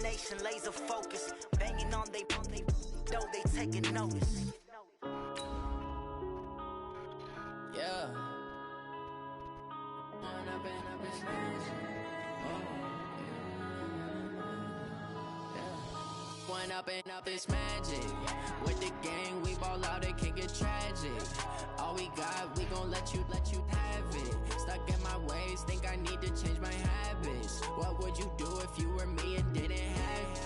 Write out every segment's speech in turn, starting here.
determination, laser focus, banging on they though they taking notice. Yeah. Point up and up, it's magic. With the gang, we ball out, it can get tragic. All we got, we gon' let you have it. Stuck in my ways, think I need to change my habits. What would you do if you were me and didn't have it?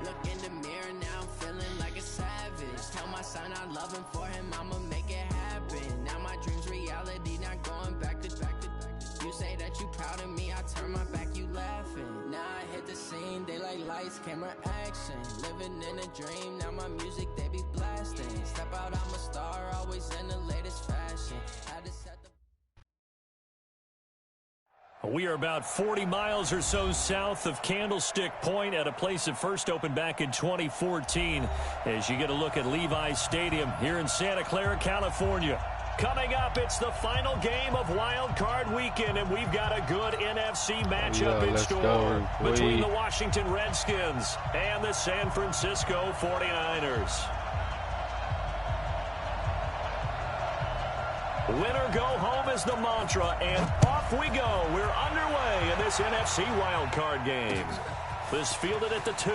Look in the mirror, now I'm feeling like a savage. Tell my son I love him, for him I'ma make it happen. Now my dream's reality, not going back to. You say that you proud of me, I turn my back, you laughing. Now I hit the scene, they like lights, camera, action. Living in a dream, now my music, they be blasting. Step out, I'm a star, always in the latest fashion. Had to set the... We are about 40 miles or so south of Candlestick Point at a place that first opened back in 2014 as you get a look at Levi's Stadium here in Santa Clara, California. Coming up, it's the final game of Wild Card Weekend, and we've got a good NFC matchup in store between the Washington Redskins and the San Francisco 49ers. Winner go home is the mantra, and off we go. We're underway in this NFC Wild Card game. This fielded at the 2.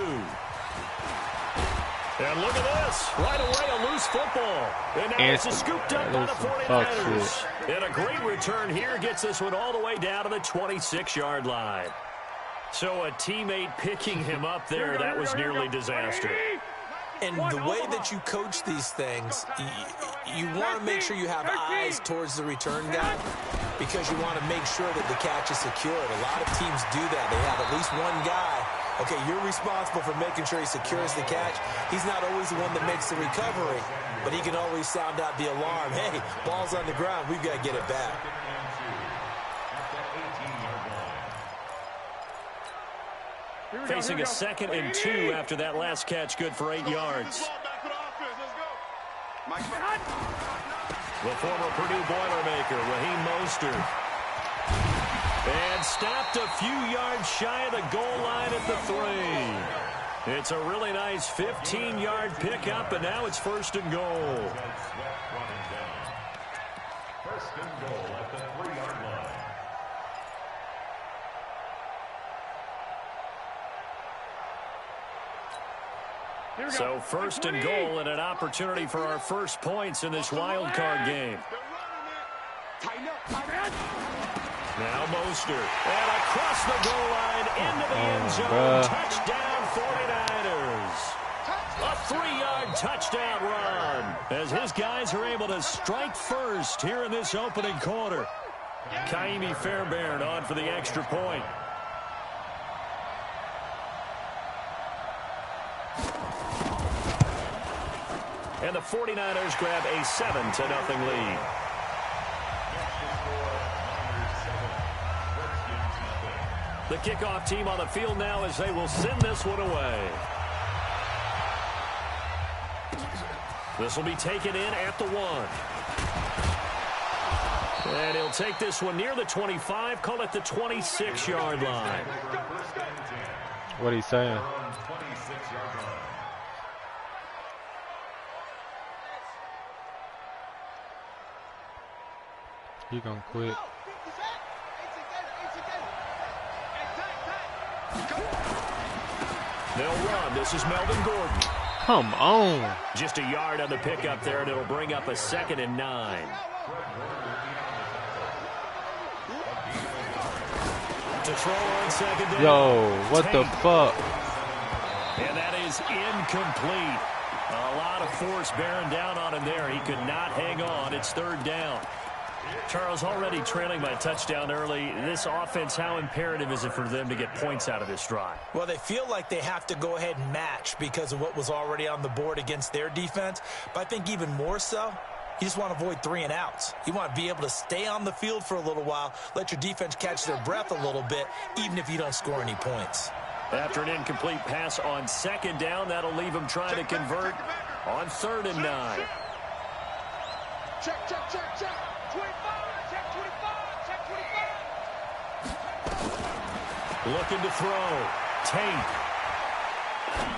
And look at this. Right away, a loose football. And now it's scooped up by the 49ers. And a great return here gets this one all the way down to the 26-yard line. So a teammate picking him up there, that was nearly disaster. And the way that you coach these things, you want to make sure you have eyes towards the return guy because you want to make sure that the catch is secured. A lot of teams do that. They have at least one guy. Okay, you're responsible for making sure he secures the catch. He's not always the one that makes the recovery, but he can always sound out the alarm. Hey, ball's on the ground. We've got to get it back. Facing a 2nd and 2 after that last catch, good for 8 yards. The former Purdue Boilermaker, Raheem Mostert. And stopped a few yards shy of the goal line at the 3. It's a really nice 15-yard pickup, and now it's 1st and goal. 1st and goal at the 3-yard line. So 1st and goal and an opportunity for our first points in this wild card game. Now Mostert. And across the goal line into the end zone. Touchdown 49ers. A 3-yard touchdown run as his guys are able to strike first here in this opening quarter. Kaimi Fairbairn on for the extra point. And the 49ers grab a 7-0 lead. The kickoff team on the field now as they will send this one away. This will be taken in at the 1. And he'll take this one near the 25, call it the 26-yard line. What are you saying? You gonna quit. They'll run. This is Melvin Gordon. Come on. Just a yard on the pickup there, and it'll bring up a 2nd and 9. To throw on 2nd down. Yo, what the fuck? And that is incomplete. A lot of force bearing down on him there. He could not hang on. It's 3rd down. Charles, already trailing by a touchdown early. This offense, how imperative is it for them to get points out of this drive? Well, they feel like they have to go ahead and match because of what was already on the board against their defense. But I think even more so, you just want to avoid 3 and outs. You want to be able to stay on the field for a little while, let your defense catch their breath a little bit, even if you don't score any points. After an incomplete pass on 2nd down, that'll leave them trying to convert on 3rd and 9. Check. 25, check 25. Looking to throw. Tate.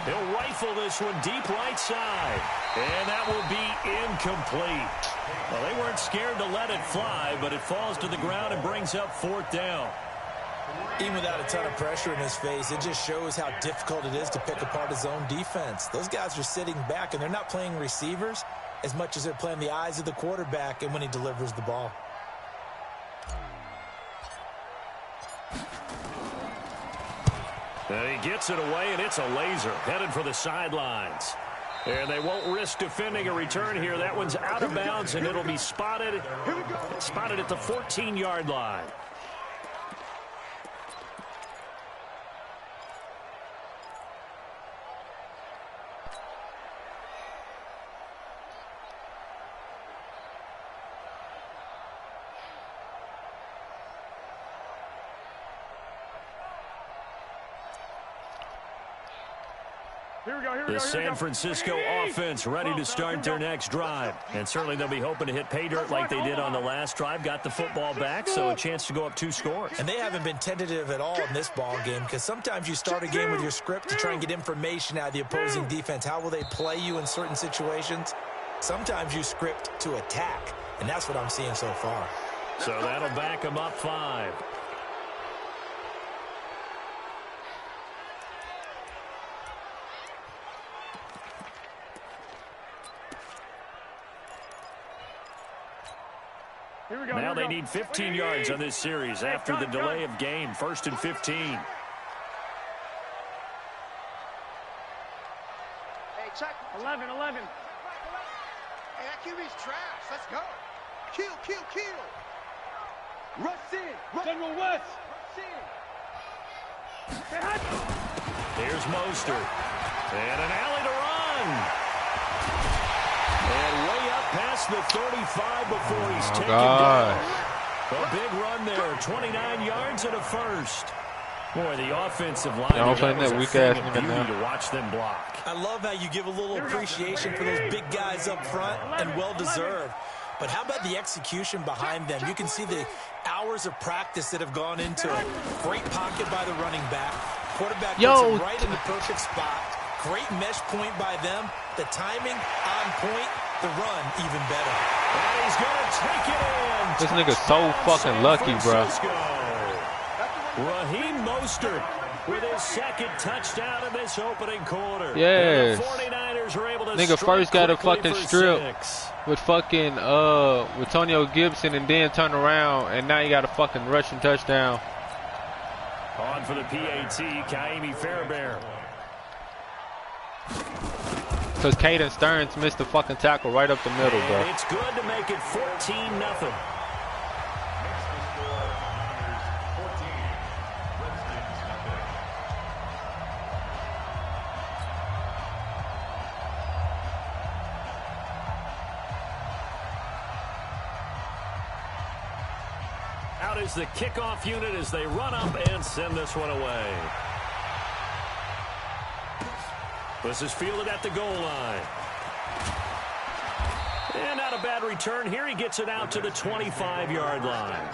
He'll rifle this one deep right side. And that will be incomplete. Well, they weren't scared to let it fly, but it falls to the ground and brings up 4th down. Even without a ton of pressure in his face, it just shows how difficult it is to pick apart his own defense. Those guys are sitting back, and they're not playing receivers as much as they're playing the eyes of the quarterback and when he delivers the ball. And he gets it away, and it's a laser headed for the sidelines. And they won't risk defending a return here. That one's out of bounds, and it'll be spotted at the 14-yard line. The San Francisco offense ready to start their next drive. And certainly they'll be hoping to hit pay dirt like they did on the last drive. Got the football back, so a chance to go up 2 scores. And they haven't been tentative at all in this ball game, because sometimes you start a game with your script to try and get information out of the opposing defense. How will they play you in certain situations? Sometimes you script to attack, and that's what I'm seeing so far. So that'll back them up 5. Now they need 15 yards on this series after the delay of game. 1st and 15. Hey, check. 11. Hey, that QB's trash. Let's go. Kill. Rush in. General West. Rush in. Here's Mostert. And an alley to run. And way up past the 35 before he's taken down. A big run there, 29 yards and a first. Boy, the offensive line. Y'all playing that weak ass nigga now. To watch them block. I love how you give a little appreciation for those big guys up front, and well-deserved. But how about the execution behind them? You can see the hours of practice that have gone into it. Great pocket by the running back. Quarterback puts it right in the perfect spot. Great mesh point by them. The timing on point. The run even better. And he's going to take it in. This nigga's so fucking lucky, bro. Raheem Mostert with his 2nd touchdown in this opening quarter. Yes. And the 49ers are able to Nigga first got a fucking strip 6. with fucking with Antonio Gibson, and then turn around, and now you got a fucking rushing touchdown. On for the PAT, Kaimi Fairbairn. Because Caden Stearns missed the fucking tackle right up the middle, bro. And it's good to make it 14-0. Out is the kickoff unit as they run up and send this one away. This is fielded at the goal line. And not a bad return here. He gets it out to the 25-yard line.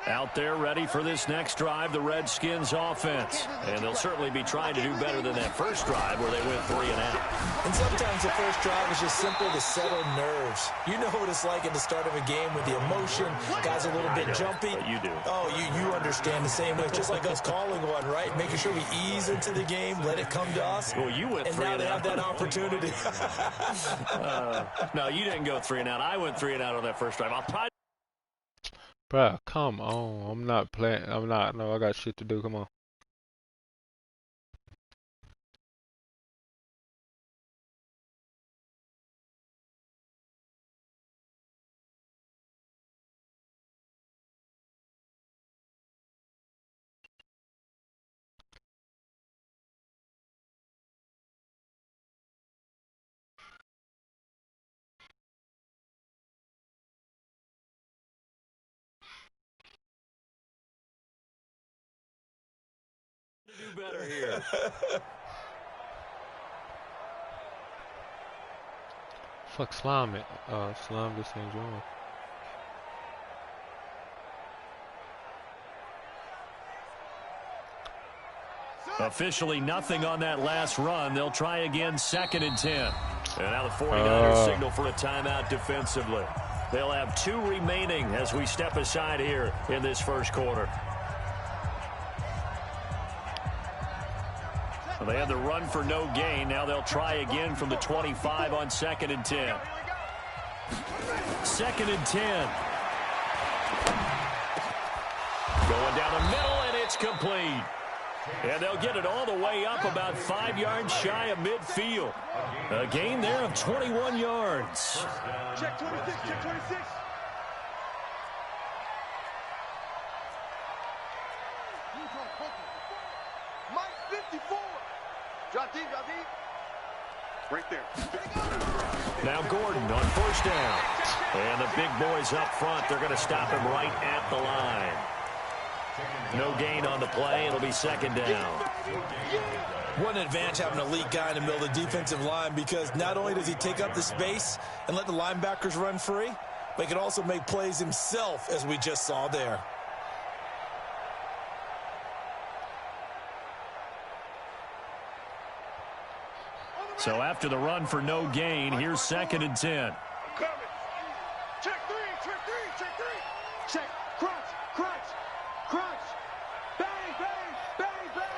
Out there ready for this next drive, the Redskins offense. And they'll certainly be trying to do better than that first drive where they went 3 and out. And sometimes the first drive is just simple to settle nerves. You know what it's like at the start of a game with the emotion. Guys are a little bit jumpy. But you do. Oh, you understand the same way. Just like us calling one, right? Making sure we ease into the game, let it come to us. Well, you went and 3 now and they out. have that opportunity. No, you didn't go 3 and out. I went 3 and out on that first drive. I'll try. Bruh, come on. I'm not playing. No, I got shit to do. Come on. better here. Fuck Slime it. Slime just ain't joined. Officially nothing on that last run. They'll try again, 2nd and 10. And now the 49ers signal for a timeout defensively. They'll have 2 remaining as we step aside here in this first quarter. Well, they had the run for no gain. Now they'll try again from the 25 on 2nd and 10. 2nd and 10. Going down the middle, and it's complete. And they'll get it all the way up about 5 yards shy of midfield. A gain there of 21 yards. Check 26, check 26. Mike 54. Drop deep, drop deep. Right there. Now Gordon on 1st down. And the big boys up front, they're going to stop him right at the line. No gain on the play. It'll be 2nd down. What an advantage having an elite guy in the middle of the defensive line, because not only does he take up the space and let the linebackers run free, but he can also make plays himself, as we just saw there. So after the run for no gain, here's 2nd and 10. Check 3, check 3, check 3. Check, crunch, crunch, crunch. Bang, bang, bang, bang.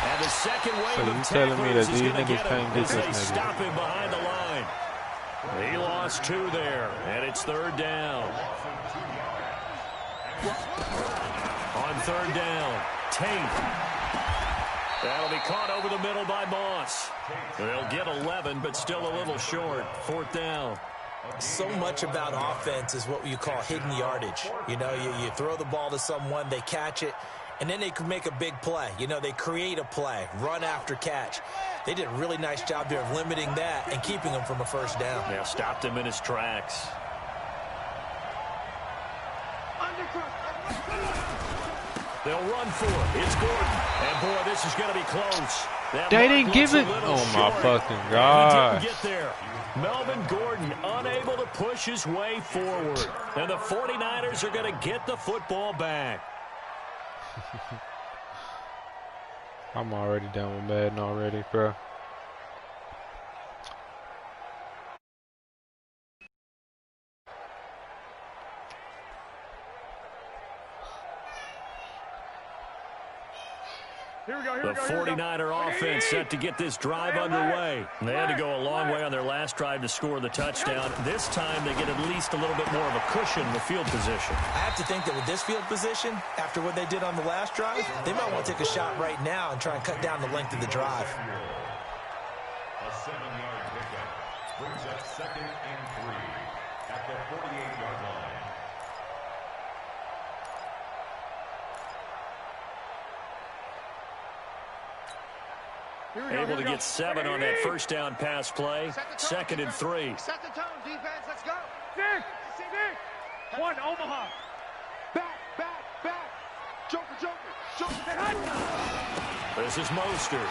And the second wave So of you telling me that tacklers is these going to niggas get can't him get as this they nigga? stop him behind the line. He lost 2 there, and it's 3rd down. On 3rd down, Tate. That'll be caught over the middle by Moss. They'll get 11, but still a little short. 4th down. So much about offense is what you call hidden yardage. You know, you throw the ball to someone, they catch it, and then they can make a big play. You know, they create a play, run after catch. They did a really nice job there of limiting that and keeping him from a 1st down. Yeah, stopped him in his tracks. They'll run for it. It's Gordon. And, boy, this is going to be close. That They mark didn't give looks it. a little Oh, my short. fucking He God. didn't get there. Melvin Gordon unable to push his way forward. And the 49ers are going to get the football back. I'm already done with Madden already, bro. The 49er offense set to get this drive underway. They had to go a long way on their last drive to score the touchdown. This time they get at least a little bit more of a cushion in the field position. I have to think that with this field position, after what they did on the last drive, they might want to take a shot right now and try and cut down the length of the drive. A 7-yard pickup brings up 2nd and 3 at the 48-yard line. Able to get 7 on that 1st down pass play. 2nd and 3. Set the tone, defense. Let's go. Nick. 1, Omaha. Back, back, back. Joker, Joker, Joker. This is Mostert.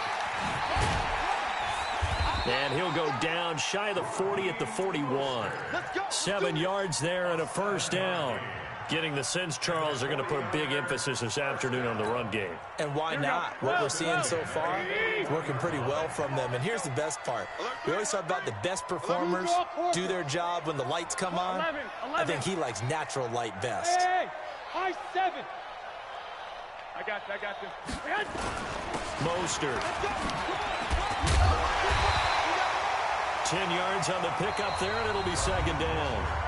And he'll go down shy of the 40 at the 41. 7 yards there and a 1st down. Getting the sense Charles are going to put a big emphasis this afternoon on the run game. And why not? What we're seeing so far is working pretty well from them. And here's the best part. We always talk about the best performers do their job when the lights come on. I think he likes natural light best. Hey, high 7. I got you. Mostert. 10 yards on the pickup there, and it'll be 2nd down.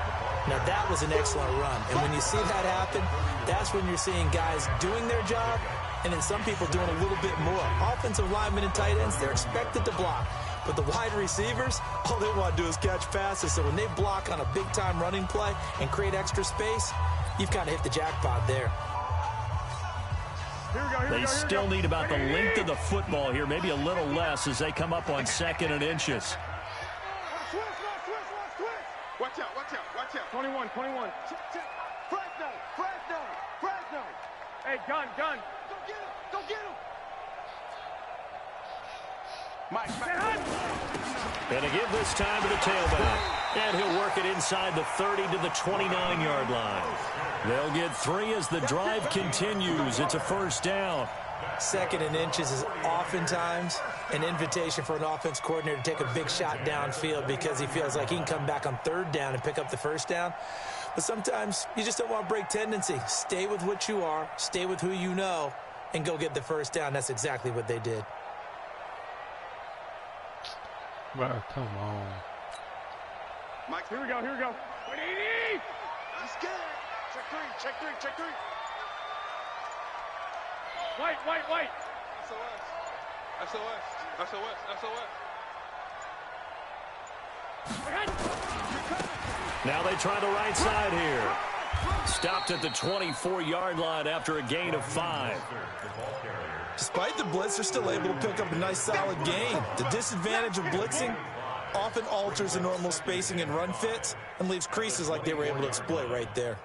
Now, that was an excellent run. And when you see that happen, that's when you're seeing guys doing their job and then some people doing a little bit more. Offensive linemen and tight ends, they're expected to block. But the wide receivers, all they want to do is catch passes. So when they block on a big-time running play and create extra space, you've kind of hit the jackpot there. They still need about the length of the football here, maybe a little less as they come up on 2nd and inches. Watch out, watch out, watch out. 21. Fresno. Hey, gun. Go get him. Go get him. Mike. And to give this time to the tailback. And he'll work it inside the 30 to the 29-yard line. They'll get 3 as the drive continues. It's a first down. 2nd and inches is oftentimes an invitation for an offense coordinator to take a big shot downfield because he feels like he can come back on 3rd down and pick up the first down. But sometimes you just don't want to break tendency. Stay with what you are, stay with who you know, and go get the first down. That's exactly what they did. Bro, come on. Mike, here we go. 180. I'm scared. Check three. White. SOS. Now they try the right side here. Stopped at the 24-yard line after a gain of 5. Despite the blitz, they're still able to pick up a nice solid gain. The disadvantage of blitzing often alters the normal spacing and run fits and leaves creases like they were able to exploit right there.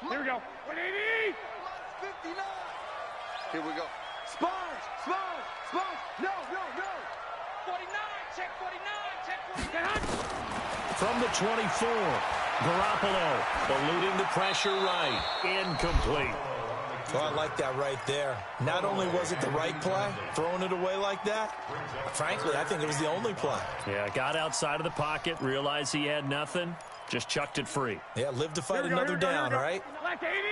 Here we go. 180. 59. Here we go. Spars. No. 49. Check 49. From the 24, Garoppolo eluding the pressure right. Incomplete. Oh, I like that right there. Not only was it the right play, throwing it away like that, frankly, I think it was the only play. Yeah, got outside of the pocket, realized he had nothing, just chucked it free. Yeah, live to fight another down, right?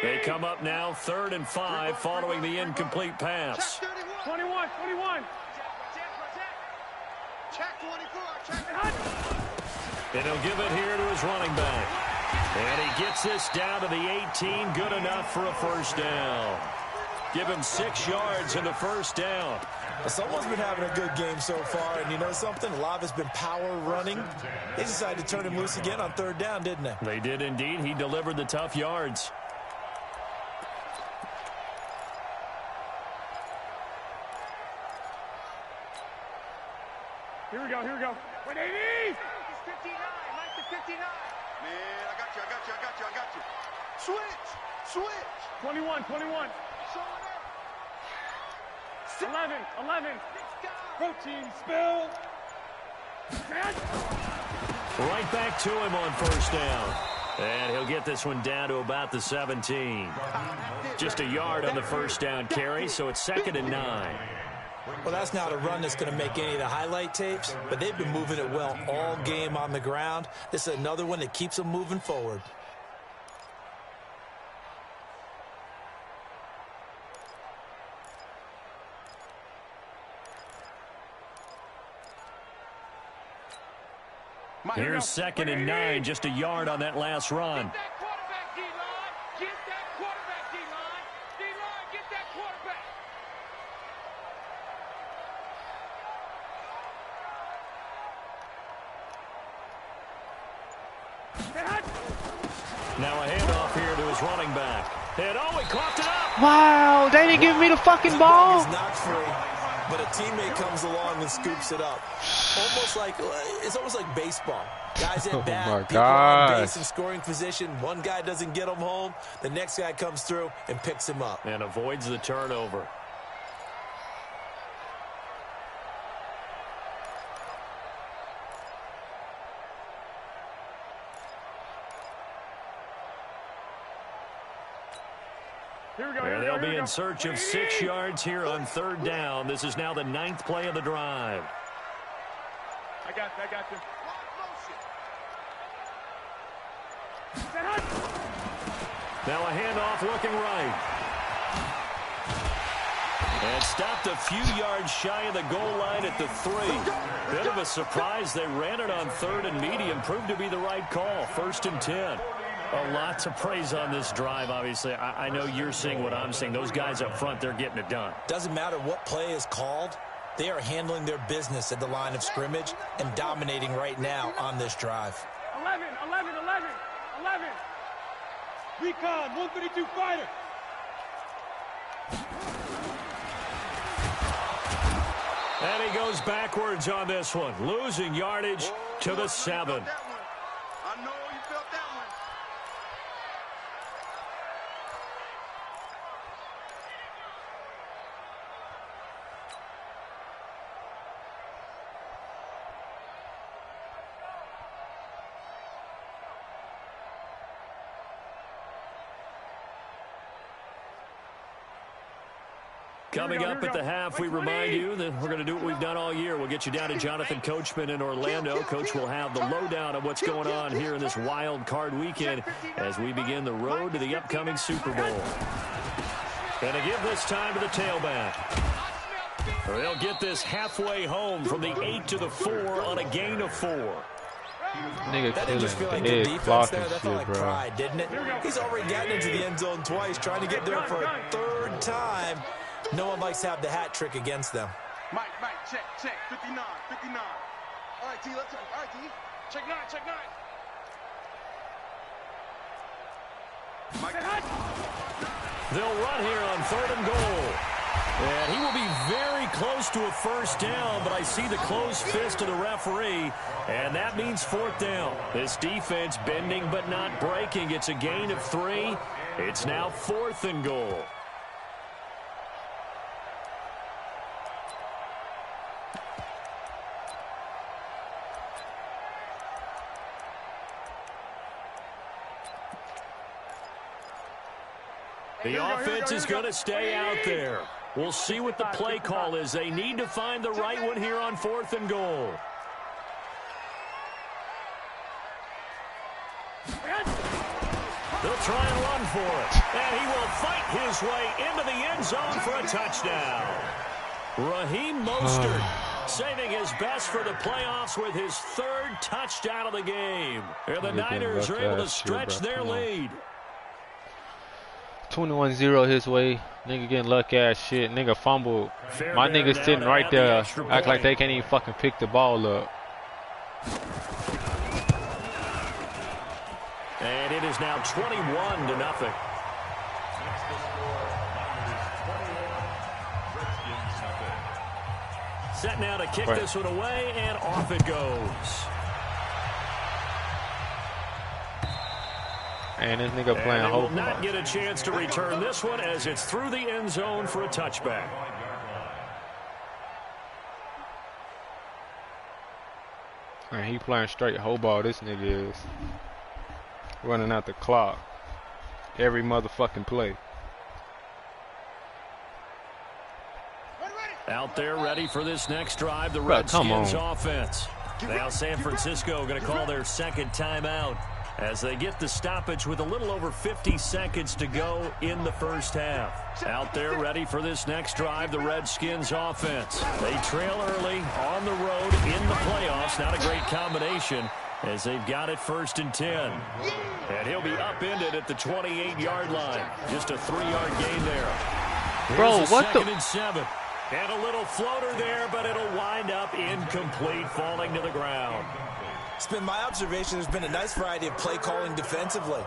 They come up now 3rd and 5 following the incomplete pass. 21. Check 24. And he'll give it here to his running back. And he gets this down to the 18. Good enough for a first down. Give him 6 yards in the first down. Well, someone's been having a good game so far, and you know something? A lot of it's been power running. They decided to turn him loose again on 3rd down, didn't they? They did indeed. He delivered the tough yards. Here we go. 180. 59. Mike to 59. Man, I got you. Switch. 21. 11. Protein spill. Right back to him on first down. And he'll get this one down to about the 17. Just a yard on the first down carry, so it's 2nd and 9. Well, that's not a run that's going to make any of the highlight tapes, but they've been moving it well all game on the ground. This is another one that keeps them moving forward. Here's 2nd and 9, just a yard on that last run. Get that quarterback, D-line. Get that quarterback, D-line. D-line, get that quarterback. Now a handoff here to his running back. And he coughed it up. Wow, they didn't give me the fucking ball. He's not free, but a teammate comes along and scoops it up. It's almost like baseball. Guys at bat, people on base in scoring position. One guy doesn't get him home. The next guy comes through and picks him up. And avoids the turnover. And they'll be in search of 6 yards here on 3rd down. This is now the 9th play of the drive. I got you. Now a handoff looking right. And stopped a few yards shy of the goal line at the 3. Bit of a surprise. They ran it on 3rd and medium. Proved to be the right call. 1st and 10. A lot to praise on this drive, obviously. I know you're seeing what I'm seeing. Those guys up front, they're getting it done. Doesn't matter what play is called. They are handling their business at the line of scrimmage and dominating right now on this drive. 11. Recon, 132 fighter. And he goes backwards on this one, losing yardage to the 7. I know you felt that one. Coming up at the half, we remind you that we're going to do what we've done all year. We'll get you down to Jonathan Coachman in Orlando. Coach will have the lowdown of what's going on here in this wild card weekend as we begin the road to the upcoming Super Bowl. And to give this time to the tailback. They'll get this halfway home from the 8 to the 4 on a gain of 4. Nigga That didn't just feel like good defense there. That felt like pride, didn't it? He's already gotten into the end zone twice, trying to get there for a third time. No one likes to have the hat trick against them. Mike, check, 59. All right, T, let's go. All right, T, check 9. Mike, They'll run here on 3rd and goal. And he will be very close to a first down, but I see the closed fist of the referee, and that means 4th down. This defense bending but not breaking. It's a gain of 3. It's now 4th and goal. The offense is going to stay out there. We'll see what the play call is. They need to find the right one here on 4th and goal. They'll try and run for it. And he will fight his way into the end zone for a touchdown. Raheem Mostert saving his best for the playoffs with his 3rd touchdown of the game. And the Niners are able to stretch their lead. 21-0 his way. Nigga getting luck ass shit. Nigga fumbled. My niggas sitting right there. Act like they can't even fucking pick the ball up. And it is now 21-0. Set now to kick this one away, and off it goes. And this nigga playing hope. Will not get a chance to return this one as it's through the end zone for a touchback. And he playing straight hoe ball. This nigga is running out the clock every motherfucking play. Out there ready for this next drive, the Redskins offense. Now San Francisco going to call their 2nd timeout as they get the stoppage with a little over 50 seconds to go in the first half. Out there ready for this next drive, the Redskins offense. They trail early on the road in the playoffs. Not a great combination as they've got it 1st and 10. And he'll be upended at the 28-yard line. Just a 3-yard gain there. Bro, what the? 2nd and 7. And a little floater there, but it'll wind up incomplete, falling to the ground. It's been my observation there's been a nice variety of play calling defensively.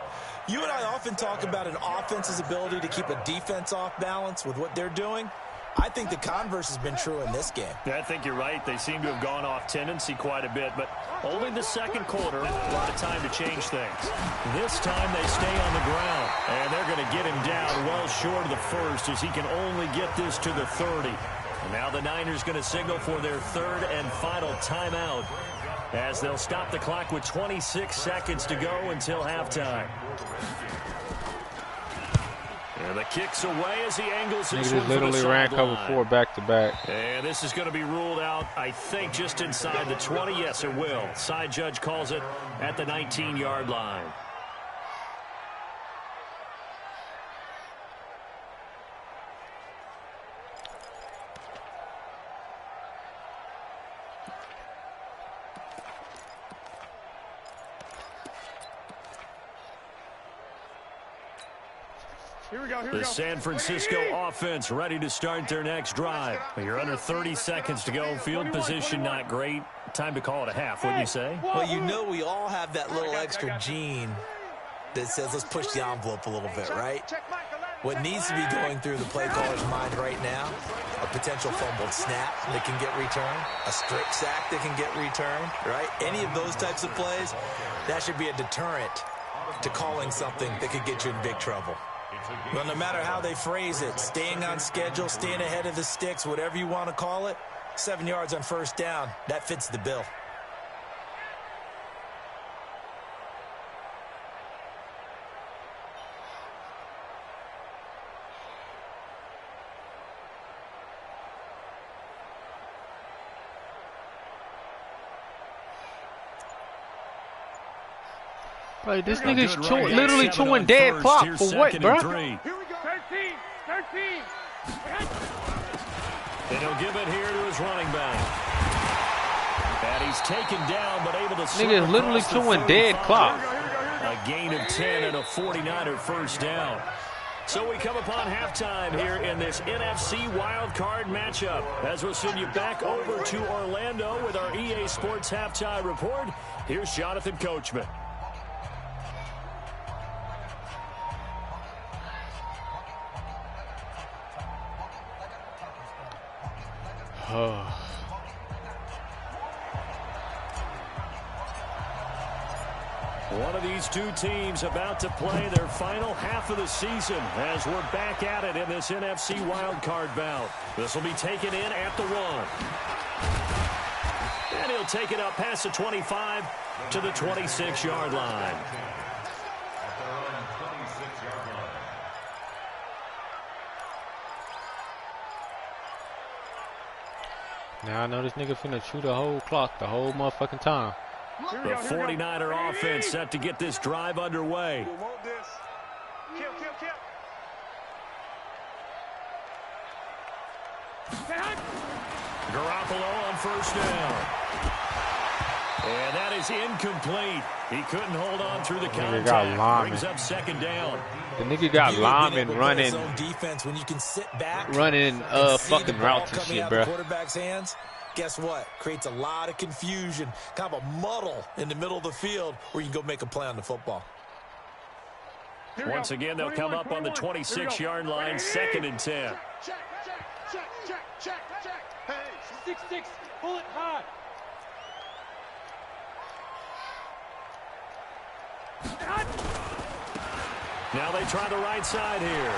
You and I often talk about an offense's ability to keep a defense off balance with what they're doing. I think the converse has been true in this game. I think you're right. They seem to have gone off tendency quite a bit, but only the 2nd quarter, a lot of time to change things. This time they stay on the ground, and they're going to get him down well short of the 1st as he can only get this to the 30. And now the Niners going to signal for their 3rd and final timeout as they'll stop the clock with 26 seconds to go until halftime. And the kick's away as he angles this one. Niggas literally ran cover 4 back-to-back. And this is going to be ruled out, I think, just inside the 20. Yes, it will. Side judge calls it at the 19-yard line. The San Francisco offense ready to start their next drive. You're under 30 seconds to go. Field position not great. Time to call it a half, wouldn't you say? Well, you know we all have that little extra gene that says let's push the envelope a little bit, right? What needs to be going through the play caller's mind right now, a potential fumbled snap that can get returned, a strip sack that can get returned, right? Any of those types of plays, that should be a deterrent to calling something that could get you in big trouble. Well, no matter how they phrase it, staying on schedule, staying ahead of the sticks, whatever you want to call it, 7 yards on first down, that fits the bill. Like, this nigga's literally chewing dead clock for what, bro? Here we go. 13. And he'll give it here to his running back. And he's taken down, but able to slip Nigga's literally across the chewing 35. dead clock. A gain of 10 and a 49er first down. So we come upon halftime here in this NFC wildcard matchup. As we'll send you back over to Orlando with our EA Sports halftime report, here's Jonathan Coachman. One of these two teams about to play their final half of the season as we're back at it in this NFC wildcard bout. This will be taken in at the 1. And he'll take it up past the 25 to the 26-yard line. Now I know this nigga finna chew the whole clock the whole motherfucking time. The 49er offense set to get this drive underway. Kill. Garoppolo on first down. And that is incomplete. He couldn't hold on through the contact. Brings up second down. The nigga got linemen running defense when you can sit back, fucking routes and shit, bro. Quarterback's hands. Guess what? Creates a lot of confusion, kind of a muddle in the middle of the field where you can go make a play on the football. Once again, they'll come up on the 26-yard line, 2nd and 10. Check. Hey, 6-6. Pull it high. Now they try the right side here.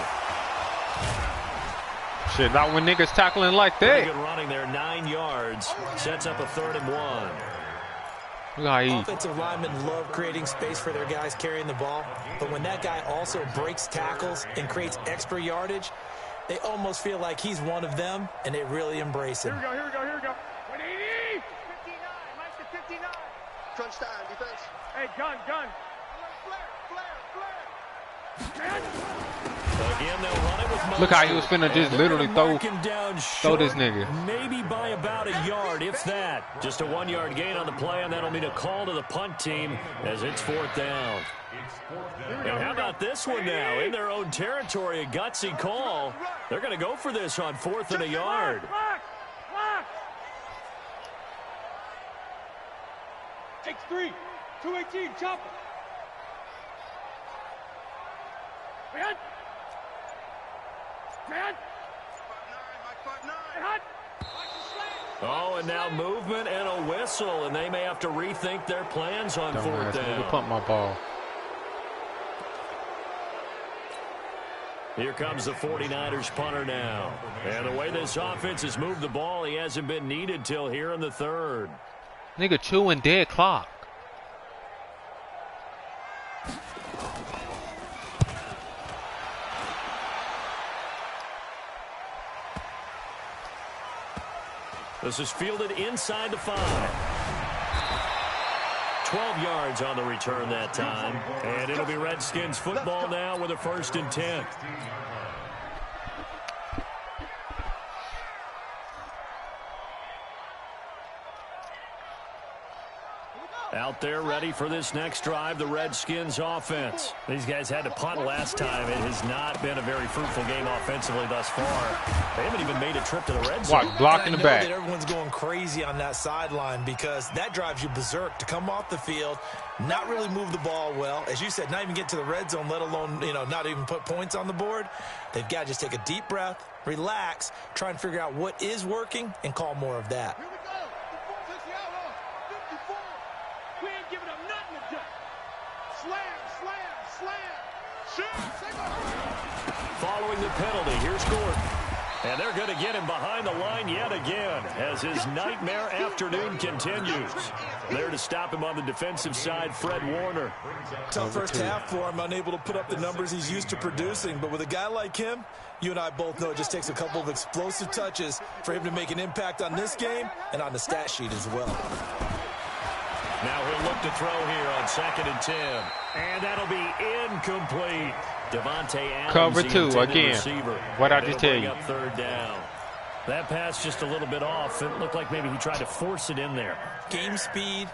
Shit, not when niggas tackling like Pretty that. good running there, 9 yards. Sets up a 3rd and 1. Look how he... Offensive linemen love creating space for their guys carrying the ball, but when that guy also breaks tackles and creates extra yardage, they almost feel like he's one of them, and they really embrace him. Here we go. 180. 59. Mike's the 59. Crunch time, defense. Hey, gun. Flare. Again, they'll run it with motion. Look how he was finna just literally throw this nigga. Maybe by about a yard, if that. Just a 1-yard gain on the play, and that'll mean a call to the punt team as it's 4th down. And how about this one now? In their own territory, a gutsy call. They're going to go for this on 4th and a yard. Lock. X3. 218. Chopper. Man. Oh, and now movement and a whistle, and they may have to rethink their plans on 4th down. Pump my ball. Here comes the 49ers punter now. And the way this offense has moved the ball, he hasn't been needed till here in the 3rd. Nigga chewing dead clock. This is fielded inside the 5. 12 yards on the return that time. And it'll be Redskins football now with a 1st and 10. Here we go. Out there ready for this next drive, the Redskins offense. These guys had to punt last time. It has not been a very fruitful game offensively thus far. They haven't even made a trip to the red zone. Watch, blocking the back. That everyone's going crazy on that sideline because that drives you berserk to come off the field, not really move the ball well. As you said, not even get to the red zone, let alone, not even put points on the board. They've got to just take a deep breath, relax, try and figure out what is working, and call more of that. Following the penalty, here's Gordon. And they're going to get him behind the line yet again as his nightmare afternoon continues. There to stop him on the defensive side, Fred Warner. Tough first half for him, unable to put up the numbers he's used to producing. But with a guy like him, you and I both know it just takes a couple of explosive touches for him to make an impact on this game and on the stat sheet as well. Now he'll look to throw here on 2nd and 10. And that'll be incomplete. Devontae Adams, cover 2 again. Receiver. What I just tell you. Up 3rd down. That pass just a little bit off. It looked like maybe he tried to force it in there. Game speed,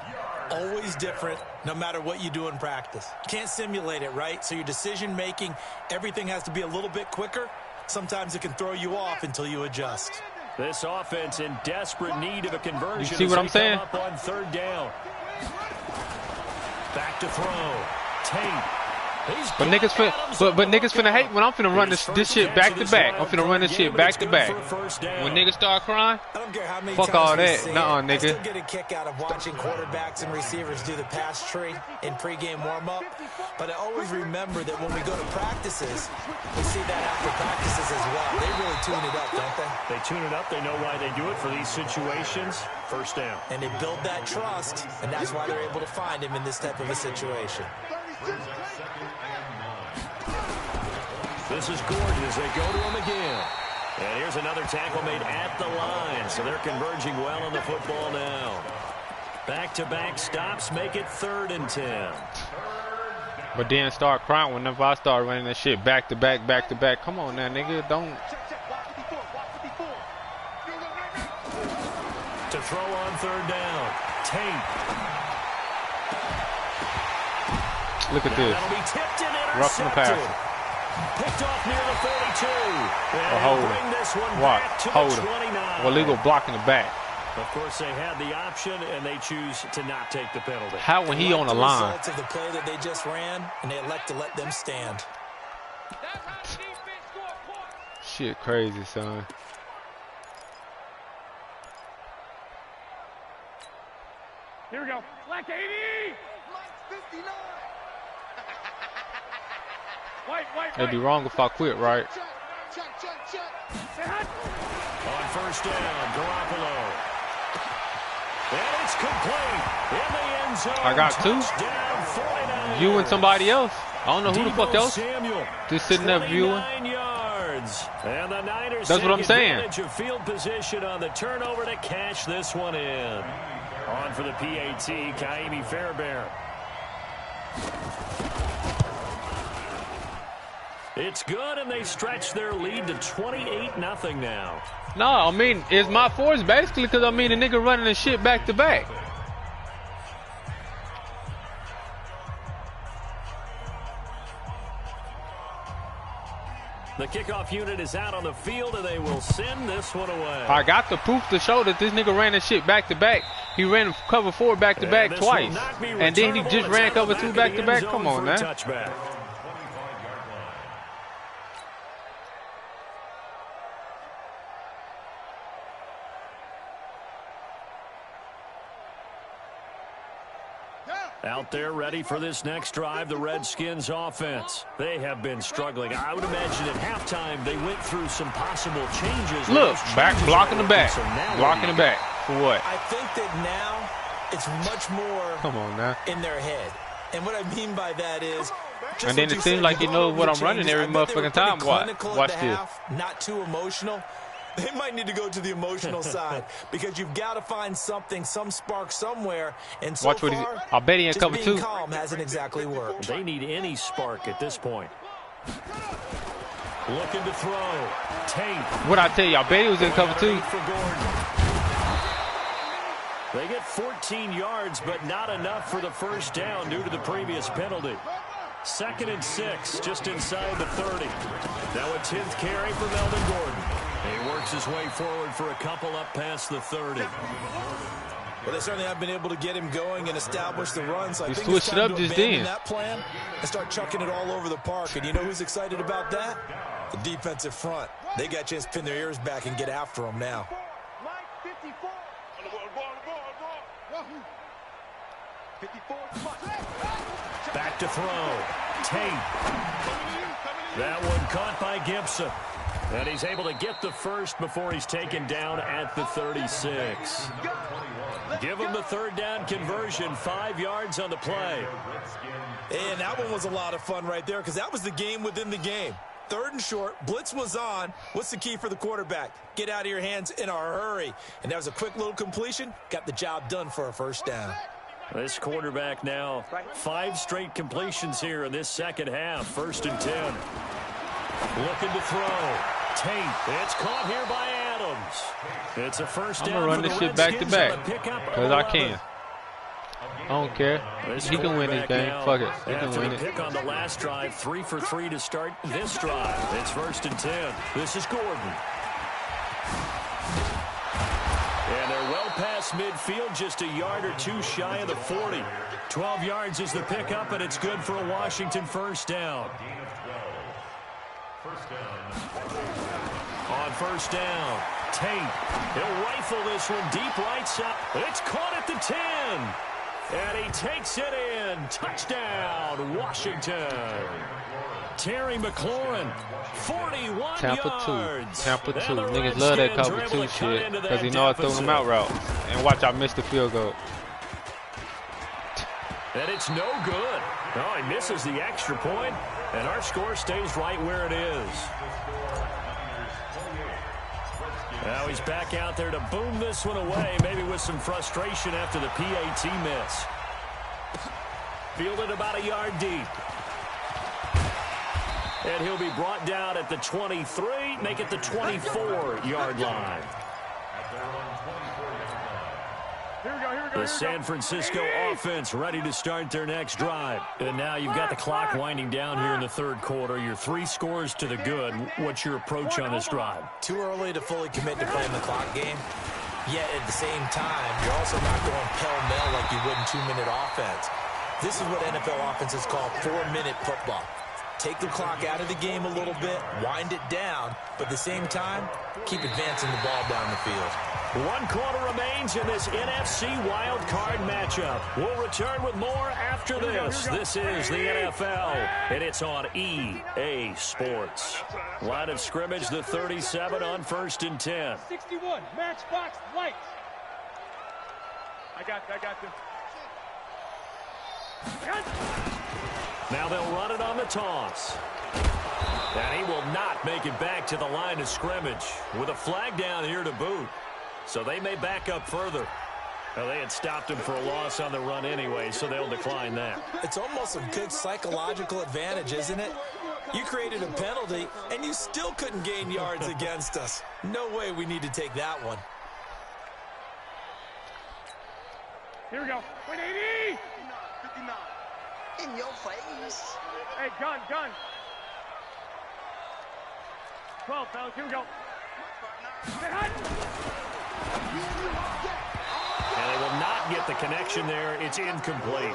always different, no matter what you do in practice. You can't simulate it, right? So your decision making, everything has to be a little bit quicker. Sometimes it can throw you off until you adjust. This offense in desperate need of a conversion. You see what I'm saying? Up on 3rd down. Back to throw. Tate. But niggas finna hate when I'm finna run this shit back to back. I'm finna run this shit back to back. When niggas start crying, I don't care how many fuck times all we that. see Nuh-uh, it. I still nigga. get a kick out of watching quarterbacks and receivers do the pass tree in pregame warm-up. But I always remember that when we go to practices, we see that after practices as well. They really tune it up, don't they? They tune it up. They know why they do it for these situations. 1st down. And they build that trust, and that's why they're able to find him in this type of a situation. This is Gordon as they go to him again. And here's another tackle made at the line. So they're converging well on the football now. Back-to-back stops make it 3rd and 10. But then start crying whenever I start running that shit back to back, back to back. Come on now, nigga. Don't. To throw on 3rd down. Tate. Look at this. That'll be tipped and Roughing the intercepted. passer. Picked off near the 32. Or hold bring this one him. back to Hold the him. 29. Or legal block in the back. Of course, they had the option, and they choose to not take the penalty. How when he on the The line? results of the play that they just ran, and they elect to let them stand. Shit crazy, son. Here we go. Black 80. It'd be wrong if I quit, right? On 1st down, Garoppolo. And it's complete in the end zone. I got 2. Touchdown, 49ers. You and somebody else. I don't know who the fuck Deebo else. Samuel, Just sitting there viewing. 29 yards. And the Niners That's what I'm take saying. advantage of field position on the turnover to cash this one in. On for the PAT, Kaimi Fairbairn. It's good, and they stretch their lead to 28-0 now. No, I mean, it's my force basically because, I mean, the nigga running the shit back to back. The kickoff unit is out on the field, and they will send this one away. I got the proof to show that this nigga ran the shit back to back. He ran cover 4 back to back twice. And then he just ran cover 2 back to back. Come on, man. Touchback. Out there ready for this next drive, the Redskins offense. They have been struggling. I would imagine at halftime they went through some possible changes. Look, back, blocking the back. So Blocking the back. For what? I think that now it's much more Come on now. in their head. And what I mean by that is, just And then what it you seems said, like you know what I'm running changes. every I bet they were motherfucking time. pretty Watch. clinical at Watch the this. half, not too emotional. They might need to go to the emotional side because you've got to find something, some spark somewhere. And so Watch what far, he. I bet he in just cover being 2. calm hasn't exactly worked. They need any spark at this point. Looking to throw. Tate. What I tell you, I bet he was in cover 2. For Gordon. They get 14 yards, but not enough for the first down due to the previous penalty. 2nd and 6, just inside the 30. Now a 10th carry for Melvin Gordon. He works his way forward for a couple up past the 30. Well, they certainly have been able to get him going and establish the run. So I think switched it up just then. That plan and start chucking it all over the park. And you know who's excited about that? The defensive front. They got a chance to pin their ears back and get after him now. Back to throw. Tate. That one caught by Gibson. And he's able to get the first before he's taken down at the 36. Give him the 3rd down conversion, 5 yards on the play. And that one was a lot of fun right there because that was the game within the game. 3rd and short, blitz was on. What's the key for the quarterback? Get out of your hands in a hurry. And that was a quick little completion. Got the job done for a first down. This quarterback now, 5 straight completions here in this second half. 1st and 10. Looking to throw. Tate. It's caught here by Adams. It's a first down. I'm going to run this shit back to back because I can. I don't care. He can win this game. Fuck it. He can win it. Pick on the last drive, 3 for 3 to start this drive. It's 1st and 10. This is Gordon. And they're well past midfield, just a yard or 2 shy of the 40. 12 yards is the pickup, and it's good for a Washington first down. On first down, Tate. He'll rifle this one deep right side. It's caught at the 10. And he takes it in. Touchdown, Washington. Terry McLaurin, 41 Tampa yards. 2. Tampa 2. Niggas love that cover 2 shit because he know I throw them out routes. And watch, I missed the field goal. And it's no good. Oh, he misses the extra point, and our score stays right where it is. Now he's back out there to boom this one away, maybe with some frustration after the PAT miss. Fielded about a yard deep. And he'll be brought down at the 23, make it the 24-yard line. The San Francisco offense ready to start their next drive. And now you've got the clock winding down here in the 3rd quarter. Your 3 scores to the good. What's your approach on this drive? Too early to fully commit to playing the clock game. Yet at the same time, you're also not going pell-mell like you would in 2-minute offense. This is what NFL offenses call 4-minute football. Take the clock out of the game a little bit, wind it down, but at the same time, keep advancing the ball down the field. 1 quarter remains in this NFC wild card matchup. We'll return with more after this. This is the NFL, and it's on EA Sports. Line of scrimmage, the 37 on 1st and 10. 61, matchbox lights. I got this. Now they'll run it on the toss. And he will not make it back to the line of scrimmage with a flag down here to boot. So they may back up further. Well, they had stopped him for a loss on the run anyway, so they'll decline that. It's almost a good psychological advantage, isn't it? You created a penalty, and you still couldn't gain yards against us. No way we need to take that one. Here we go. 180. 59. In your face. Hey, gun. 12, fellas. Here we go. And they will not get the connection there. It's incomplete.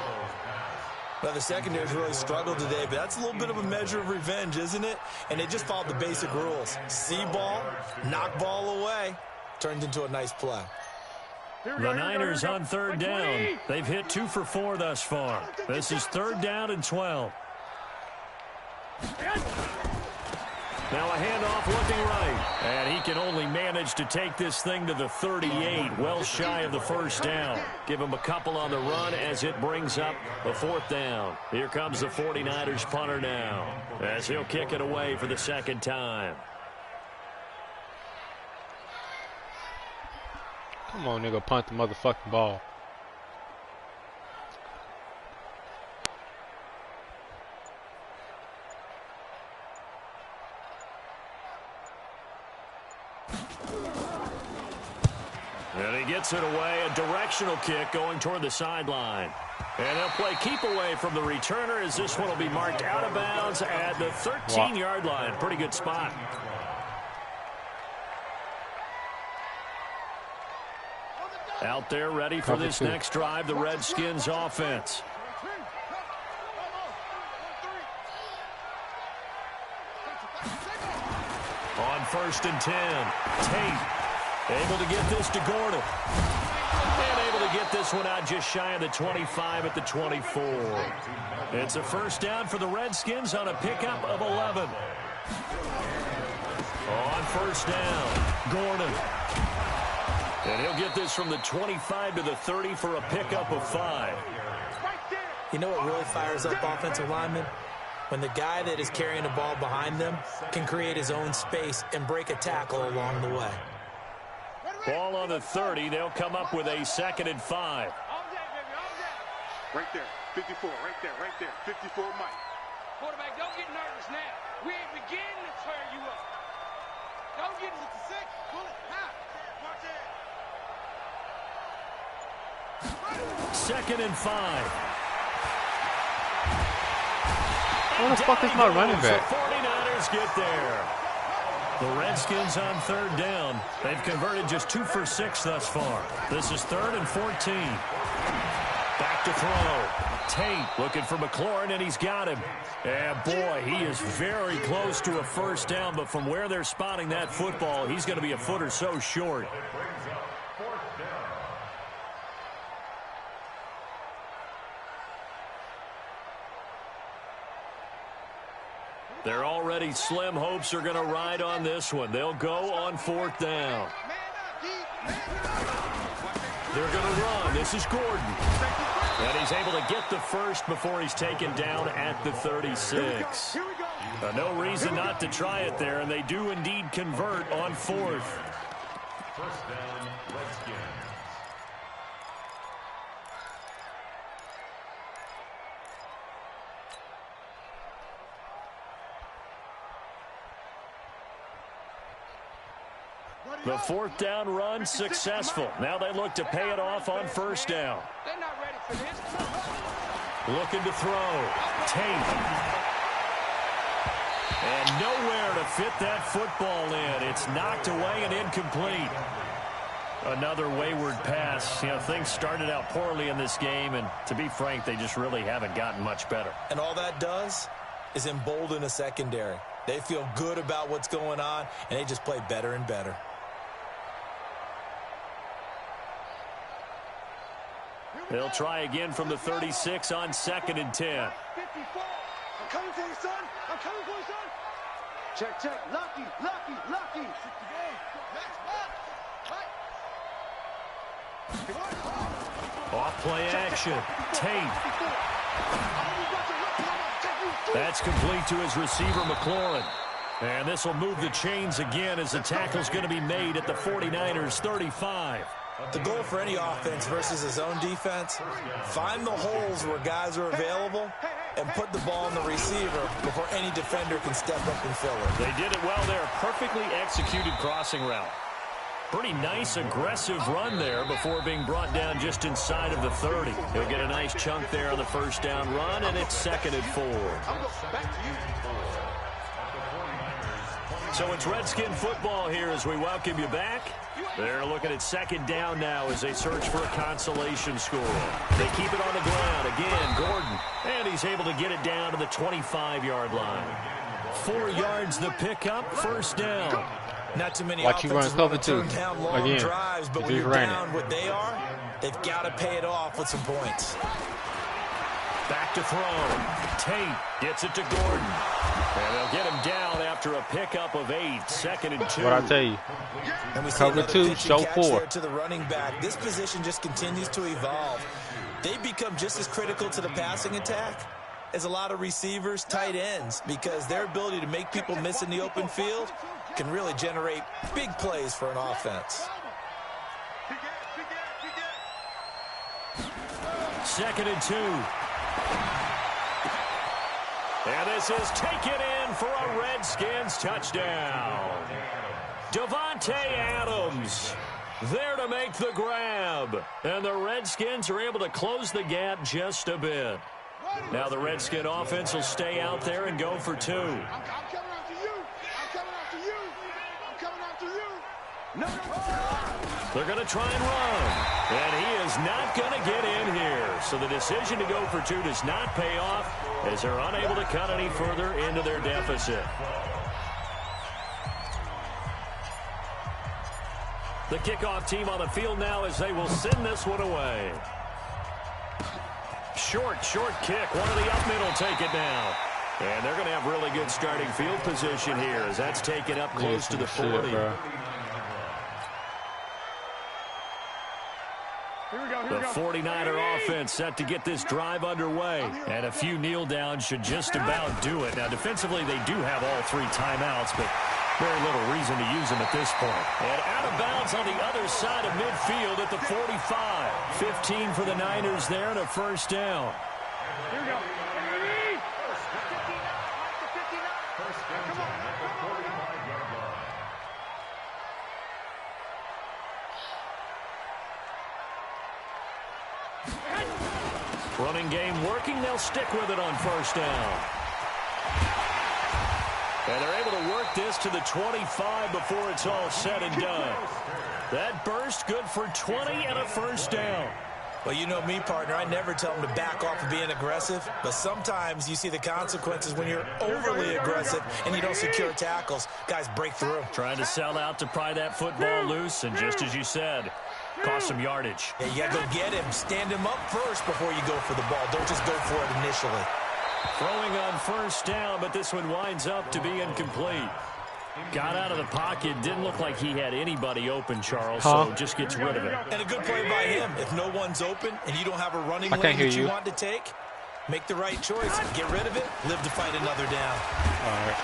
Well, the secondary's really struggled today, but that's a little bit of a measure of revenge, isn't it? And they just followed the basic rules. See ball, knock ball away. Turned into a nice play. The Niners on 3rd down. They've hit 2 for 4 thus far. This is 3rd down and 12. Now a handoff looking right. And he can only manage to take this thing to the 38, well shy of the first down. Give him a couple on the run as it brings up the 4th down. Here comes the 49ers punter now as he'll kick it away for the 2nd time. Come on, nigga, punt the motherfucking ball. And he gets it away, a directional kick going toward the sideline. And they'll play keep away from the returner as this one will be marked out of bounds at the 13-yard line. Pretty good spot. Out there ready for this next drive, the Redskins offense. On 1st and 10, Tate able to get this to Gordon. And able to get this one out just shy of the 25 at the 24. It's a first down for the Redskins on a pickup of 11. On 1st down, Gordon. And he'll get this from the 25 to the 30 for a pickup of 5. You know what really fires up offensive linemen? When the guy that is carrying the ball behind them can create his own space and break a tackle along the way. Ball on the 30. They'll come up with a 2nd and 5. Right there, 54, right there, 54 Mike. Quarterback, don't get nervous now. We ain't beginning to tear you up. Don't get 66, pull it, now. Watch it. 2nd and 5. Where the fuck is my running back? The 49ers get there. The Redskins on 3rd down. They've converted just 2 for 6 thus far. This is 3rd and 14. Back to throw. Tate looking for McLaurin, and he's got him. And boy, he is very close to a first down, but from where they're spotting that football, he's going to be a foot or so short. They're already slim hopes are going to ride on this one. They'll go on 4th down. They're going to run. This is Gordon. And he's able to get the first before he's taken down at the 36. No reason not to try it there, and they do indeed convert on 4th. First down, Redskins. The 4th down run successful. Now they look to pay it off on 1st down. They're not ready for this. Looking to throw. Tate. And nowhere to fit that football in. It's knocked away and incomplete. Another wayward pass. You know, things started out poorly in this game, and to be frank, they just really haven't gotten much better. And all that does is embolden a secondary. They feel good about what's going on, and they just play better and better. They'll try again from the 36 on 2nd and 10. 54. I'm coming for you, son. I'm coming for you, son. Check, check. Lucky, lucky, lucky. Off play action. Tate. That's complete to his receiver, McLaurin. And this will move the chains again as the tackle's going to be made at the 49ers 35. The goal for any offense versus his own defense, find the holes where guys are available and put the ball on the receiver before any defender can step up and fill it. They did it well there. Perfectly executed crossing route. Pretty nice, aggressive run there before being brought down just inside of the 30. He'll get a nice chunk there on the 1st down run, and it's 2nd and 4. So it's Redskin football here as we welcome you back. They're looking at 2nd down now as they search for a consolation score. They keep it on the ground. Again, Gordon. And he's able to get it down to the 25-yard line. 4 yards the pickup, 1st down. Not too many Watch you run offenses cover want to two. turn down long Again, drives, but when just you're ran down it. what they are, they've got to pay it off with some points. Back to throw. Tate gets it to Gordon. And they'll get him down after a pickup of 8. 2nd and 2. What I tell you? And we see Cover another 2, pitch show and catch 4. there to the running back. This position just continues to evolve. They become just as critical to the passing attack as a lot of receivers, tight ends, because their ability to make people miss in the open field can really generate big plays for an offense. 2nd and 2. And this is taken in for a Redskins touchdown. Davante Adams There to make the grab. And the Redskins are able to close the gap just a bit. Now the Redskin offense will stay out there and go for 2. I'm coming after you. I'm coming after you. I'm coming after you. No. They're going to try and run. And he is not going to get in here. So the decision to go for 2 does not pay off as they're unable to cut any further into their deficit. The kickoff team on the field now as they will send this one away. Short kick. One of the up mid will take it now. And they're going to have really good starting field position here as that's taken up close to the 40. The 49er offense set to get this drive underway. And a few kneel downs should just about do it. Now, defensively, they do have all 3 timeouts, but very little reason to use them at this point. And out of bounds on the other side of midfield at the 45. 15 for the Niners there and a first down. Here we go. Running game working. They'll stick with it on first down. And they're able to work this to the 25 before it's all said and done. That burst good for 20 and a first down. Well, you know me, partner. I never tell them to back off of being aggressive. But sometimes you see the consequences when you're overly aggressive and you don't secure tackles. Guys break through. Trying to sell out to pry that football loose. And just as you said, cost some yardage. Yeah, you got to go get him. Stand him up first before you go for the ball. Don't just go for it initially. Throwing on first down, but this one winds up to be incomplete. Got out of the pocket. Didn't look like he had anybody open, Charles, so just gets rid of it. And a good play by him. If no one's open and you don't have a running lane that you want to take, make the right choice. Get rid of it. Live to fight another down. All right.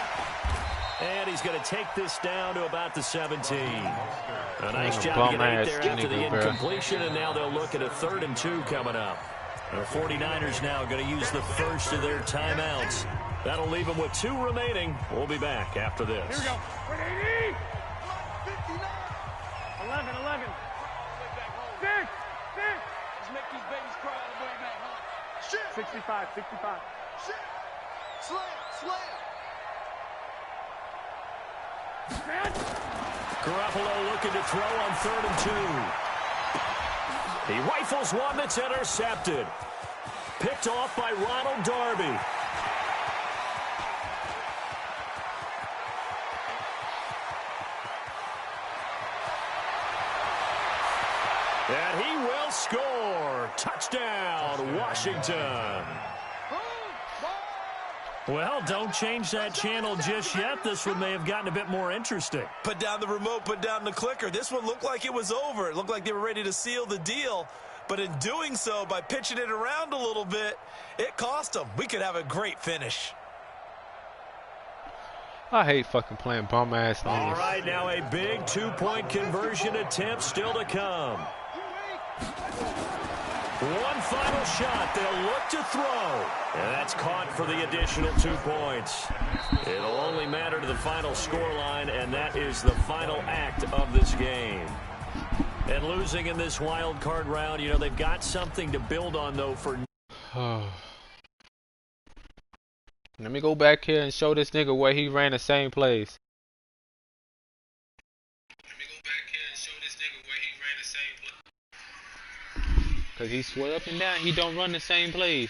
And he's going to take this down to about the 17. A nice job to get 8 there after the incompletion, and now they'll look at a 3rd and 2 coming up. The 49ers now going to use the first of their timeouts. That'll leave them with 2 remaining. We'll be back after this. Here we go. 11. 6. Let's make these babies cry all the way back home. Shit. 65. Shit. Slam. Garoppolo looking to throw on 3rd and 2. He rifles one that's intercepted. Picked off by Ronald Darby. And he will score. Touchdown, Washington. Well, don't change that channel just yet. This one may have gotten a bit more interesting. Put down the remote, put down the clicker. This one looked like it was over. It looked like they were ready to seal the deal. But in doing so, by pitching it around a little bit, it cost them. We could have a great finish. I hate fucking playing bum-ass things. All right, now a big 2-point conversion attempt still to come. One final shot. They'll look to throw. And that's caught for the additional 2 points. It'll only matter to the final scoreline, and that is the final act of this game. And losing in this wild card round, you know, they've got something to build on, though, for... Let me go back here and show this nigga where he ran the same plays. Because he swear up and down he don't run the same plays.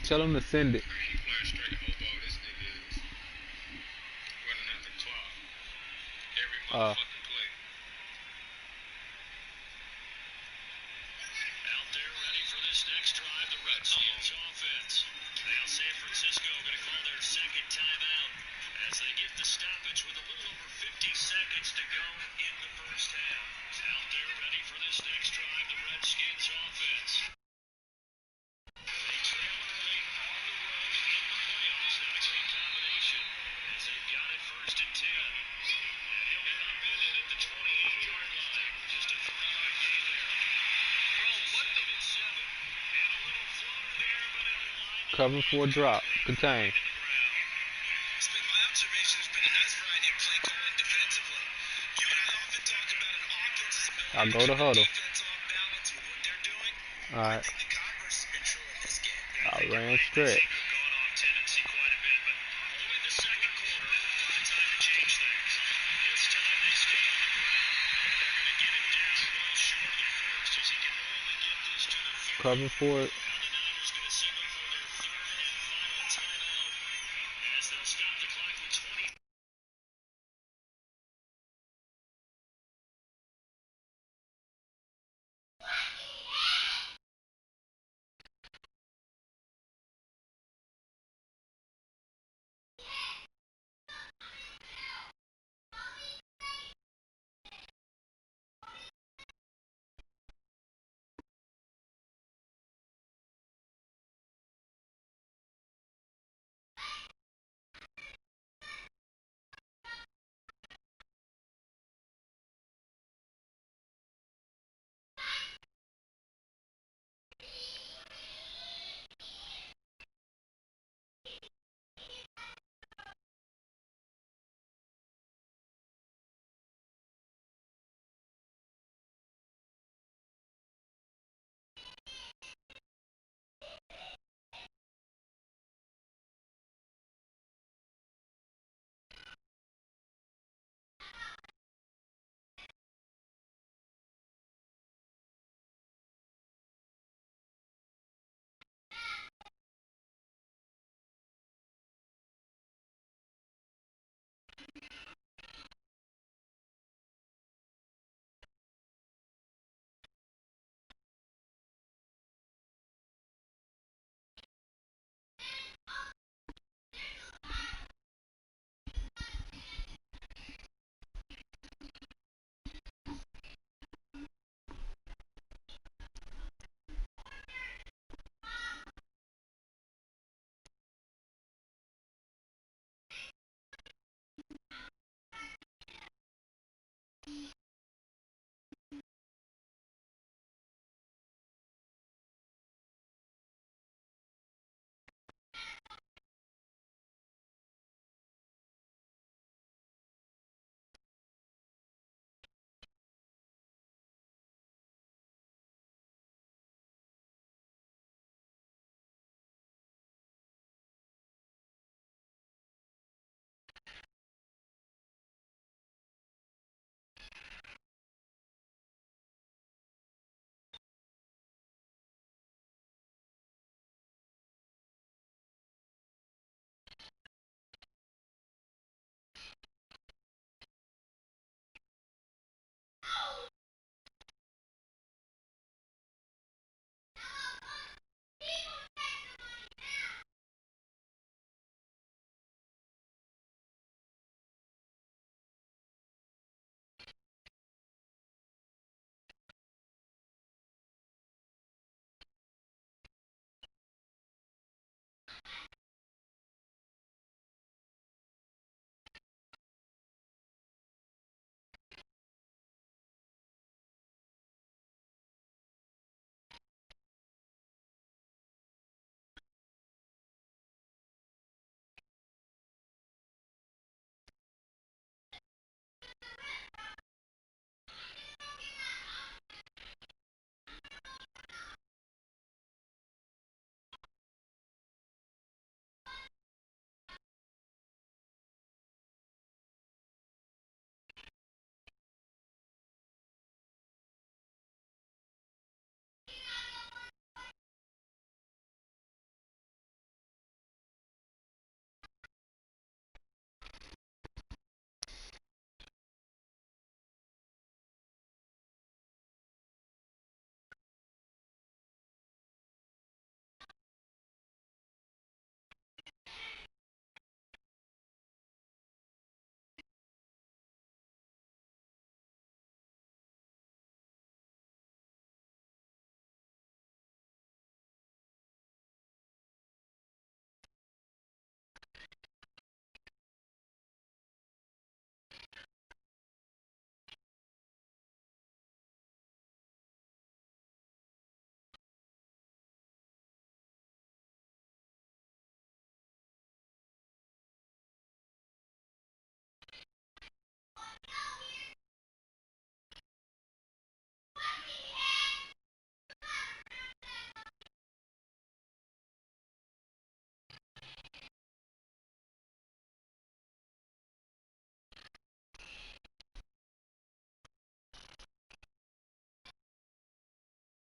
Tell him to send it. Out there ready for this next drive, the Redskins offense. Now San Francisco going to call their second timeout as they get the stoppage with a little over 50 seconds to go in the first half. Out there ready for this next drive, the Redskins offense. They trail early on the road in the playoffs. Not a great combination as they've got it first and 10. And he'll get upended at the 28-yard line. Just a 3-yard gain there. Cover for a drop. Contain. I'll go to huddle. Alright. I ran stretch. Cover for it.